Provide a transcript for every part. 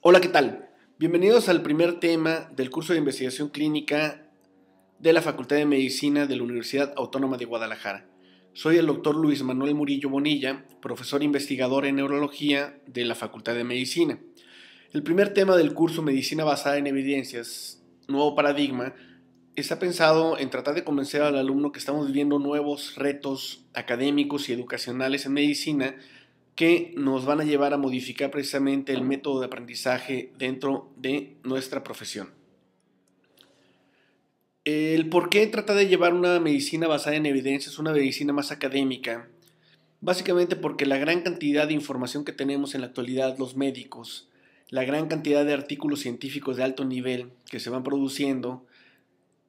Hola, ¿qué tal? Bienvenidos al primer tema del curso de investigación clínica de la Facultad de Medicina de la Universidad Autónoma de Guadalajara. Soy el doctor Luis Manuel Murillo Bonilla, profesor investigador en neurología de la Facultad de Medicina. El primer tema del curso Medicina basada en evidencias, nuevo paradigma, está pensado en tratar de convencer al alumno que estamos viviendo nuevos retos académicos y educacionales en medicina que nos van a llevar a modificar precisamente el método de aprendizaje dentro de nuestra profesión. El por qué trata de llevar una medicina basada en evidencias, una medicina más académica, básicamente porque la gran cantidad de información que tenemos en la actualidad los médicos, la gran cantidad de artículos científicos de alto nivel que se van produciendo,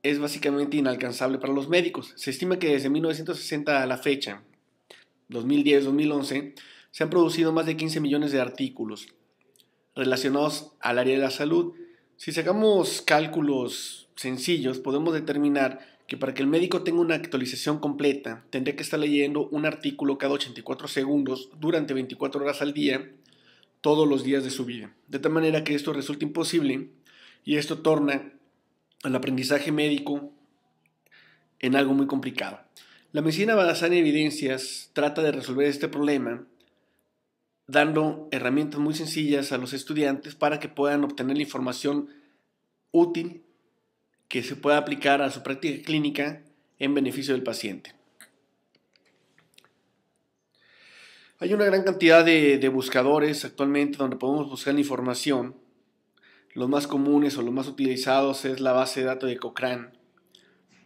es básicamente inalcanzable para los médicos. Se estima que desde 1960 a la fecha, 2010-2011, se han producido más de 15 millones de artículos relacionados al área de la salud. Si sacamos cálculos sencillos, podemos determinar que para que el médico tenga una actualización completa, tendría que estar leyendo un artículo cada 84 segundos durante 24 horas al día, todos los días de su vida. De tal manera que esto resulta imposible y esto torna al aprendizaje médico en algo muy complicado. La medicina basada en evidencias trata de resolver este problema dando herramientas muy sencillas a los estudiantes para que puedan obtener la información útil que se pueda aplicar a su práctica clínica en beneficio del paciente. Hay una gran cantidad de buscadores actualmente donde podemos buscar la información. Los más comunes o los más utilizados es la base de datos de Cochrane,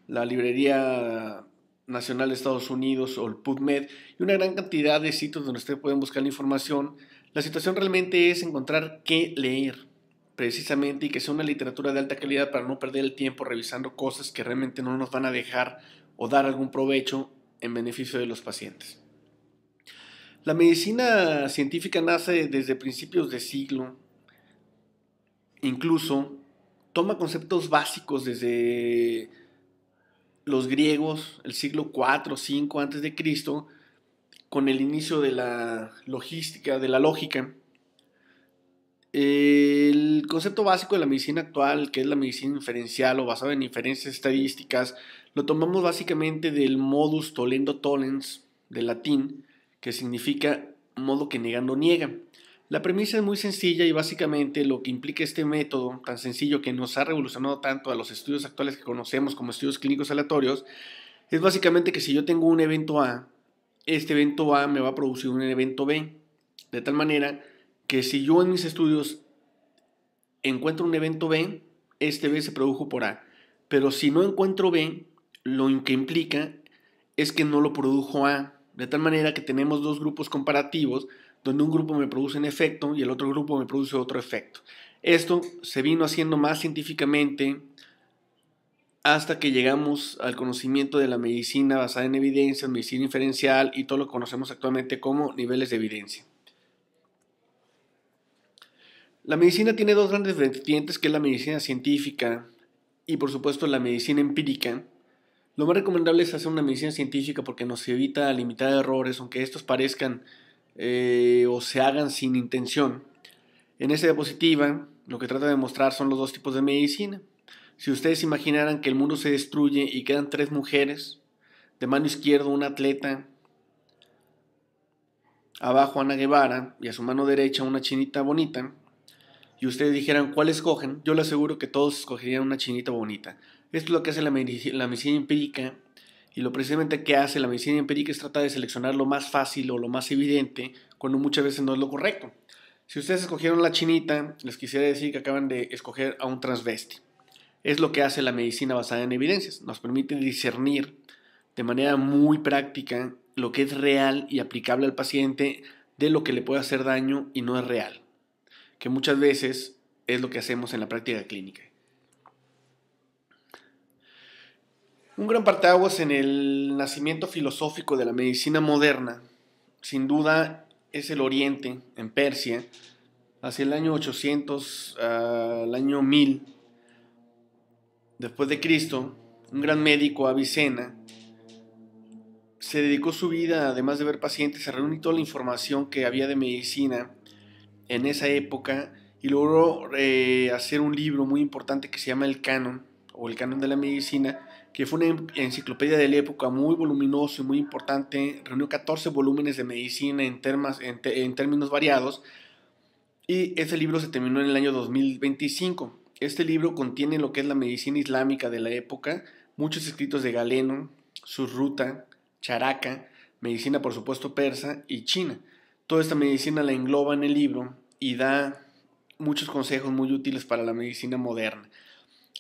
la Librería Nacional de Estados Unidos o el PubMed y una gran cantidad de sitios donde ustedes pueden buscar la información. La situación realmente es encontrar qué leer precisamente y que sea una literatura de alta calidad para no perder el tiempo revisando cosas que realmente no nos van a dejar o dar algún provecho en beneficio de los pacientes. La medicina científica nace desde principios de siglo, incluso toma conceptos básicos desde los griegos, el siglo IV o V antes de Cristo, con el inicio de la logística, de la lógica. El concepto básico de la medicina actual, que es la medicina inferencial o basada en inferencias estadísticas, lo tomamos básicamente del modus tollendo tollens, del latín, que significa modo que negando niega. La premisa es muy sencilla y básicamente lo que implica este método tan sencillo que nos ha revolucionado tanto a los estudios actuales que conocemos como estudios clínicos aleatorios, es básicamente que si yo tengo un evento A, este evento A me va a producir un evento B, de tal manera que si yo en mis estudios encuentro un evento B, este B se produjo por A, pero si no encuentro B, lo que implica es que no lo produjo A, de tal manera que tenemos dos grupos comparativos donde un grupo me produce un efecto y el otro grupo me produce otro efecto. Esto se vino haciendo más científicamente hasta que llegamos al conocimiento de la medicina basada en evidencias, medicina inferencial y todo lo que conocemos actualmente como niveles de evidencia. La medicina tiene dos grandes vertientes, que es la medicina científica y por supuesto la medicina empírica. Lo más recomendable es hacer una medicina científica porque nos evita limitar errores, aunque estos parezcan o se hagan sin intención. En esta diapositiva lo que trata de mostrar son los dos tipos de medicina. Si ustedes imaginaran que el mundo se destruye y quedan tres mujeres, de mano izquierda un atleta, abajo Ana Guevara y a su mano derecha una chinita bonita, y ustedes dijeran cuál escogen, yo les aseguro que todos escogerían una chinita bonita. Esto es lo que hace la medicina empírica, y lo precisamente que hace la medicina empírica es tratar de seleccionar lo más fácil o lo más evidente, cuando muchas veces no es lo correcto. Si ustedes escogieron la chinita, les quisiera decir que acaban de escoger a un transvesti. Es lo que hace la medicina basada en evidencias. Nos permite discernir de manera muy práctica lo que es real y aplicable al paciente de lo que le puede hacer daño y no es real, que muchas veces es lo que hacemos en la práctica clínica. Un gran parteaguas en el nacimiento filosófico de la medicina moderna, sin duda, es el Oriente, en Persia, hacia el año 800 al año 1000 después de Cristo. Un gran médico, Avicena, se dedicó su vida, además de ver pacientes, a reunir toda la información que había de medicina en esa época y logró hacer un libro muy importante que se llama El Canon, o El Canon de la Medicina, que fue una enciclopedia de la época muy voluminoso y muy importante. Reunió 14 volúmenes de medicina en términos variados, y ese libro se terminó en el año 2025. Este libro contiene lo que es la medicina islámica de la época, muchos escritos de Galeno, Surruta, Charaka, medicina por supuesto persa y china. Toda esta medicina la engloba en el libro y da muchos consejos muy útiles para la medicina moderna.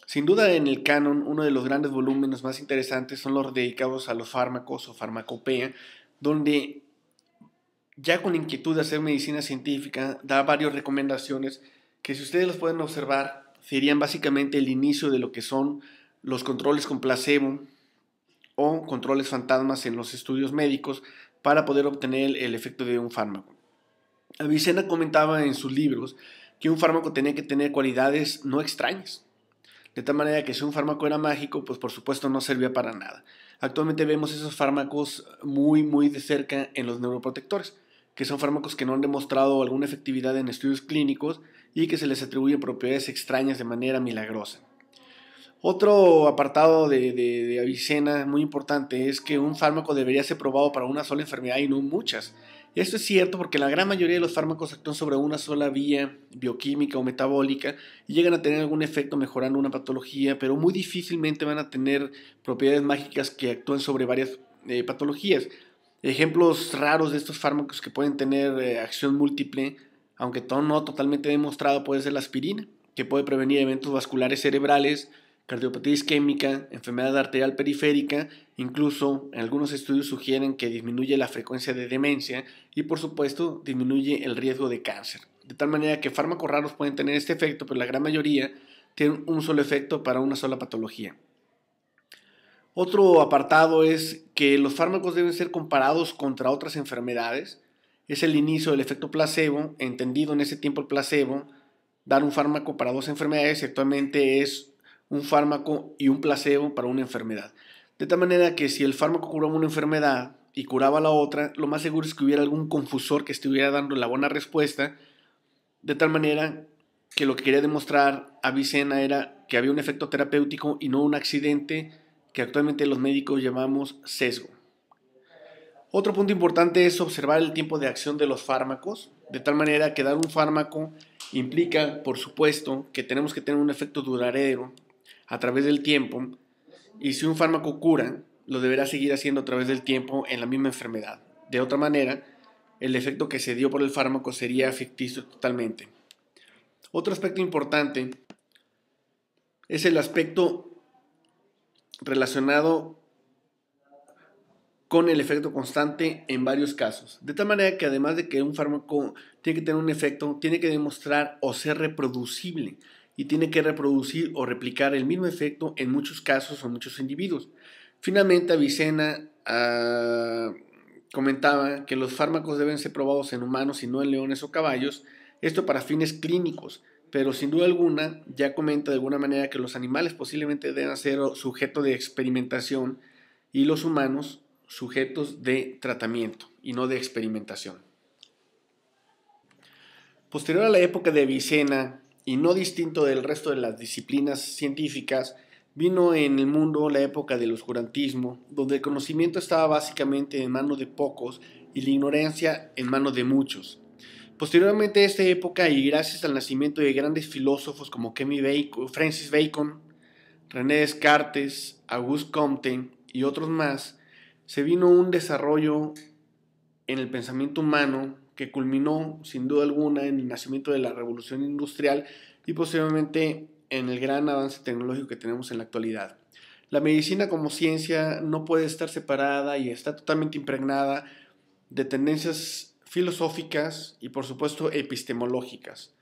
Sin duda, en el canon, uno de los grandes volúmenes más interesantes son los dedicados a los fármacos o farmacopea, donde ya con inquietud de hacer medicina científica da varias recomendaciones que, si ustedes los pueden observar, serían básicamente el inicio de lo que son los controles con placebo o controles fantasmas en los estudios médicos para poder obtener el efecto de un fármaco. Avicena comentaba en sus libros que un fármaco tenía que tener cualidades no extrañas, de tal manera que si un fármaco era mágico, pues por supuesto no servía para nada. Actualmente vemos esos fármacos muy de cerca en los neuroprotectores, que son fármacos que no han demostrado alguna efectividad en estudios clínicos y que se les atribuyen propiedades extrañas de manera milagrosa. Otro apartado de Avicena muy importante es que un fármaco debería ser probado para una sola enfermedad y no muchas. Esto es cierto porque la gran mayoría de los fármacos actúan sobre una sola vía bioquímica o metabólica y llegan a tener algún efecto mejorando una patología, pero muy difícilmente van a tener propiedades mágicas que actúen sobre varias patologías. Ejemplos raros de estos fármacos que pueden tener acción múltiple, aunque no totalmente demostrado, puede ser la aspirina, que puede prevenir eventos vasculares cerebrales, cardiopatía isquémica, enfermedad arterial periférica. Incluso en algunos estudios sugieren que disminuye la frecuencia de demencia y por supuesto disminuye el riesgo de cáncer. De tal manera que fármacos raros pueden tener este efecto, pero la gran mayoría tienen un solo efecto para una sola patología. Otro apartado es que los fármacos deben ser comparados contra otras enfermedades. Es el inicio del efecto placebo, entendido en ese tiempo el placebo, dar un fármaco para dos enfermedades, y actualmente es un fármaco y un placebo para una enfermedad. De tal manera que si el fármaco curaba una enfermedad y curaba la otra, lo más seguro es que hubiera algún confusor que estuviera dando la buena respuesta, de tal manera que lo que quería demostrar Avicena era que había un efecto terapéutico y no un accidente que actualmente los médicos llamamos sesgo. Otro punto importante es observar el tiempo de acción de los fármacos, de tal manera que dar un fármaco implica, por supuesto, que tenemos que tener un efecto duradero a través del tiempo, y si un fármaco cura, lo deberá seguir haciendo a través del tiempo en la misma enfermedad. De otra manera, el efecto que se dio por el fármaco sería ficticio totalmente. Otro aspecto importante es el aspecto relacionado con el efecto constante en varios casos. De tal manera que además de que un fármaco tiene que tener un efecto, tiene que demostrar o ser reproducible y tiene que reproducir o replicar el mismo efecto en muchos casos o en muchos individuos. Finalmente, Avicena comentaba que los fármacos deben ser probados en humanos y no en leones o caballos, esto para fines clínicos, pero sin duda alguna ya comenta de alguna manera que los animales posiblemente deben ser sujeto de experimentación y los humanos sujetos de tratamiento y no de experimentación. Posterior a la época de Avicena, y no distinto del resto de las disciplinas científicas, vino en el mundo la época del oscurantismo, donde el conocimiento estaba básicamente en manos de pocos y la ignorancia en manos de muchos. Posteriormente a esta época, y gracias al nacimiento de grandes filósofos como Francis Bacon, René Descartes, Auguste Comte y otros más, se vino un desarrollo en el pensamiento humano que culminó sin duda alguna en el nacimiento de la revolución industrial y posteriormente en el gran avance tecnológico que tenemos en la actualidad. La medicina como ciencia no puede estar separada y está totalmente impregnada de tendencias filosóficas y por supuesto epistemológicas.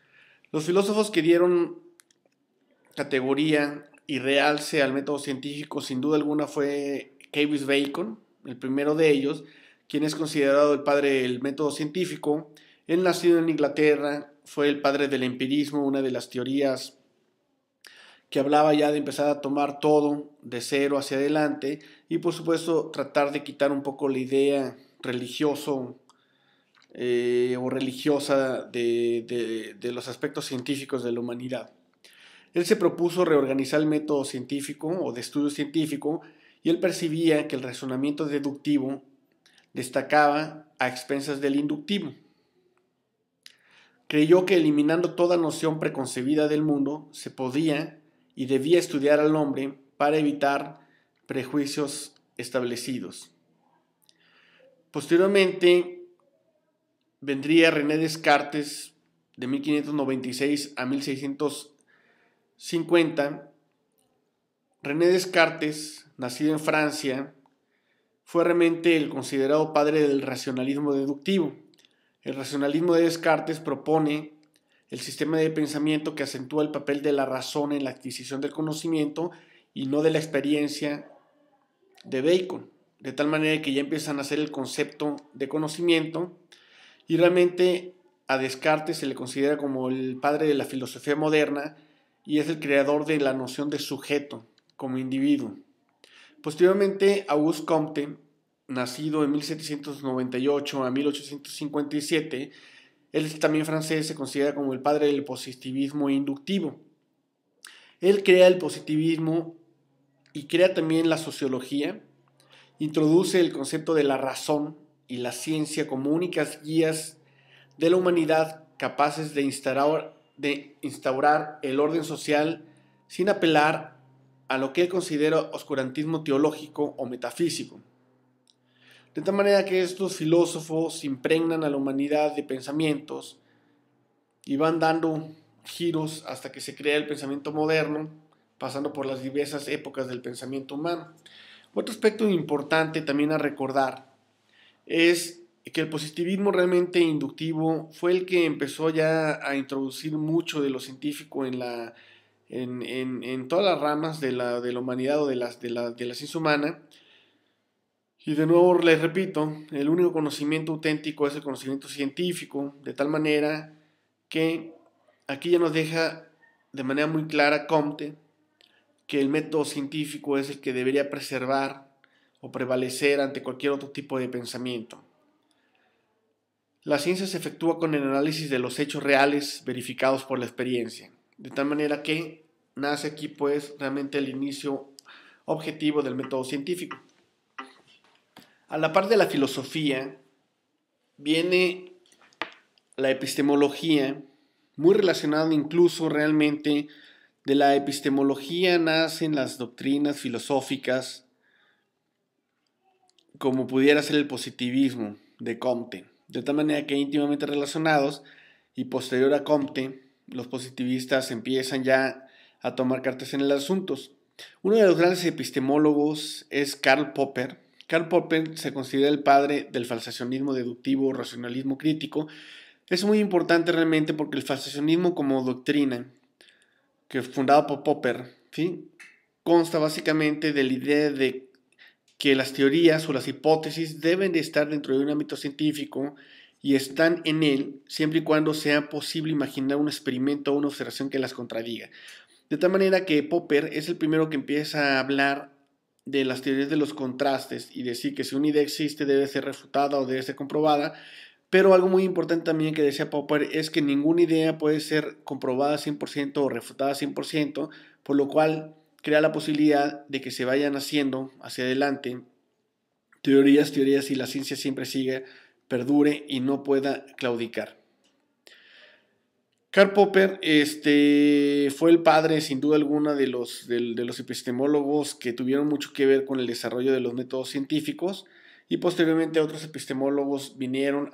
Los filósofos que dieron categoría y realce al método científico sin duda alguna fue Francis Bacon, el primero de ellos, quien es considerado el padre del método científico. Él nació en Inglaterra, fue el padre del empirismo, una de las teorías que hablaba ya de empezar a tomar todo de cero hacia adelante y por supuesto tratar de quitar un poco la idea religioso o religiosa de los aspectos científicos de la humanidad. Él se propuso reorganizar el método científico o de estudio científico, y él percibía que el razonamiento deductivo destacaba a expensas del inductivo. Creyó que eliminando toda noción preconcebida del mundo se podía y debía estudiar al hombre para evitar prejuicios establecidos. Posteriormente vendría René Descartes de 1596 a 1650. René Descartes, nacido en Francia, fue realmente el considerado padre del racionalismo deductivo. El racionalismo de Descartes propone el sistema de pensamiento que acentúa el papel de la razón en la adquisición del conocimiento y no de la experiencia de Bacon, de tal manera que ya empiezan a hacer el concepto de conocimiento, y realmente a Descartes se le considera como el padre de la filosofía moderna y es el creador de la noción de sujeto como individuo. Posteriormente, Auguste Comte, nacido en 1798 a 1857, él es también francés, se considera como el padre del positivismo inductivo. Él crea el positivismo y crea también la sociología, introduce el concepto de la razón y la ciencia como únicas guías de la humanidad capaces de instaurar el orden social sin apelar a lo que él considera oscurantismo teológico o metafísico. De tal manera que estos filósofos impregnan a la humanidad de pensamientos y van dando giros hasta que se crea el pensamiento moderno, pasando por las diversas épocas del pensamiento humano. Otro aspecto importante también a recordar es que el positivismo realmente inductivo fue el que empezó ya a introducir mucho de lo científico en todas las ramas de la humanidad o de la ciencia humana. Y de nuevo les repito, el único conocimiento auténtico es el conocimiento científico, de tal manera que aquí ya nos deja de manera muy clara Comte que el método científico es el que debería preservar o prevalecer ante cualquier otro tipo de pensamiento. La ciencia se efectúa con el análisis de los hechos reales verificados por la experiencia, de tal manera que nace aquí pues realmente el inicio objetivo del método científico. A la par de la filosofía viene la epistemología, muy relacionada incluso realmente. De la epistemología nacen las doctrinas filosóficas, como pudiera ser el positivismo de Comte, de tal manera que íntimamente relacionados, y posterior a Comte, los positivistas empiezan ya a tomar cartas en el asunto. Uno de los grandes epistemólogos es Karl Popper. Karl Popper se considera el padre del falsacionismo deductivo o racionalismo crítico. Es muy importante realmente porque el falsacionismo como doctrina, que es fundado por Popper, ¿sí?, consta básicamente de la idea de que las teorías o las hipótesis deben de estar dentro de un ámbito científico y están en él siempre y cuando sea posible imaginar un experimento o una observación que las contradiga. De tal manera que Popper es el primero que empieza a hablar de las teorías de los contrastes y decir que si una idea existe debe ser refutada o debe ser comprobada, pero algo muy importante también que decía Popper es que ninguna idea puede ser comprobada 100% o refutada 100%, por lo cual crea la posibilidad de que se vayan haciendo hacia adelante teorías y la ciencia siempre sigue, perdure y no pueda claudicar. Karl Popper fue el padre, sin duda alguna, de los epistemólogos que tuvieron mucho que ver con el desarrollo de los métodos científicos, y posteriormente otros epistemólogos vinieron